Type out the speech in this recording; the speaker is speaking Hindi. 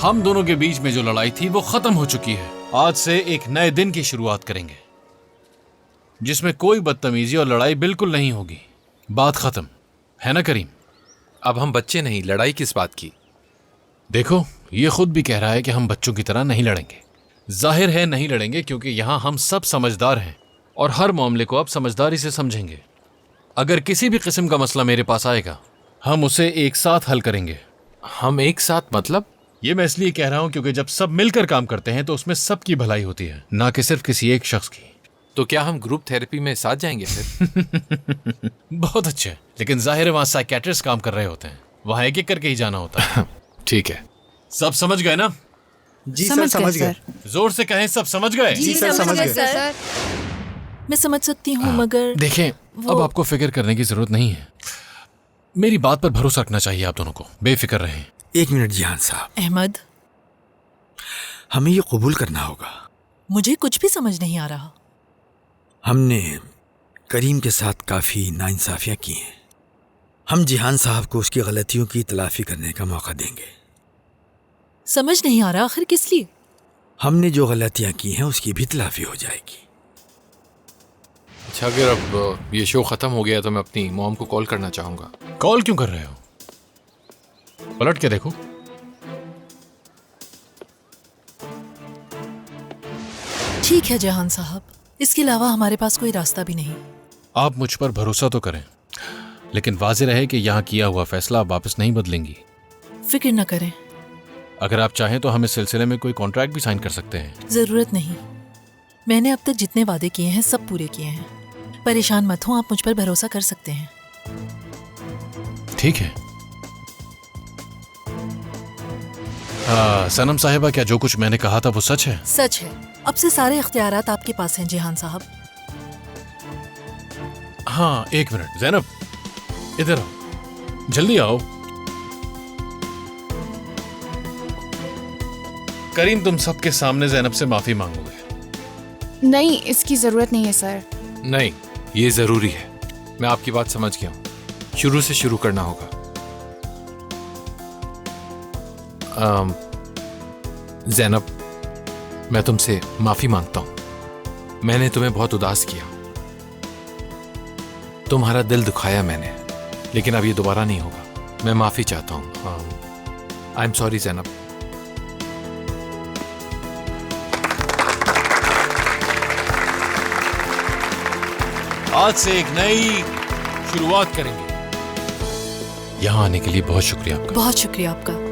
हम दोनों के बीच में जो लड़ाई थी वो खत्म हो चुकी है। आज से एक नए दिन की शुरुआत करेंगे जिसमें कोई बदतमीजी और लड़ाई बिल्कुल नहीं होगी। बात खत्म है ना करीम? अब हम बच्चे नहीं, लड़ाई किस बात की? देखो, ये खुद भी कह रहा है कि हम बच्चों की तरह नहीं लड़ेंगे। जाहिर है नहीं लड़ेंगे क्योंकि यहाँ हम सब समझदार हैं और हर मामले को अब समझदारी से समझेंगे। अगर किसी भी किस्म का मसला मेरे पास आएगा हम उसे एक साथ हल करेंगे। हम एक साथ मतलब? ये मैं इसलिए कह रहा हूं क्योंकि जब सब मिलकर काम करते हैं तो उसमें सबकी भलाई होती है, ना कि सिर्फ किसी एक शख्स की। तो क्या हम ग्रुप थेरेपी में साथ जाएंगे फिर? बहुत अच्छे, लेकिन जाहिर है वहां साइकियाट्रिस्ट काम कर रहे होते हैं, वहां एक एक करके ही जाना होता है। ठीक है। सब समझ गए ना? जी सर, समझ गए। जोर से कहें, सब समझ गए? जी सर, समझ गए सर। मैं समझ सकती हूँ मगर देखें, अब आपको फिक्र करने की जरूरत नहीं है। मेरी बात पर भरोसा रखना चाहिए आप दोनों को। बेफिक्र रहें। एक मिनट जिहान साहब, अहमद, हमें ये कबूल करना होगा, मुझे कुछ भी समझ नहीं आ रहा। हमने करीम के साथ काफ़ी नाइंसाफियाँ की हैं। हम जिहान साहब को उसकी गलतियों की तलाफी करने का मौका देंगे। समझ नहीं आ रहा आखिर किस लिए? हमने जो गलतियाँ की हैं उसकी भी तलाफी हो जाएगी। अच्छा, अगर अब ये शो खत्म हो गया तो मैं अपनी मॉम को कॉल करना चाहूँगा। कॉल क्यों कर रहे हो? पलट के देखो। ठीक है जहान साहब, इसके अलावा हमारे पास कोई रास्ता भी नहीं। आप मुझ पर भरोसा तो करें, लेकिन वाज़ेह रहे कि यहाँ किया हुआ फैसला आप वापस नहीं बदलेंगी। फिक्र न करें। अगर आप चाहें तो हम इस सिलसिले में कोई कॉन्ट्रैक्ट भी साइन कर सकते हैं। जरूरत नहीं, मैंने अब तक जितने वादे किए हैं सब पूरे किए हैं। परेशान मत हो, आप मुझ पर भरोसा कर सकते हैं। ठीक है। सनम साहिबा, क्या जो कुछ मैंने कहा था वो सच है? सच है। अब से सारे इख्तियारात आपके पास हैं जिहान साहब। हाँ, एक मिनट। ज़ैनब, इधर आओ, जल्दी आओ। करीम, तुम सबके सामने ज़ैनब से माफी मांगोगे? नहीं, इसकी जरूरत नहीं है सर। नहीं, ये जरूरी है। मैं आपकी बात समझ गया हूँ। शुरू से शुरू करना होगा। ज़ैनब, मैं तुमसे माफी मांगता हूँ। मैंने तुम्हें बहुत उदास किया, तुम्हारा दिल दुखाया मैंने, लेकिन अब ये दोबारा नहीं होगा। मैं माफी चाहता हूँ। I am sorry Zainab. आज से एक नई शुरुआत करेंगे। यहाँ आने के लिए बहुत शुक्रिया आपका। बहुत शुक्रिया आपका।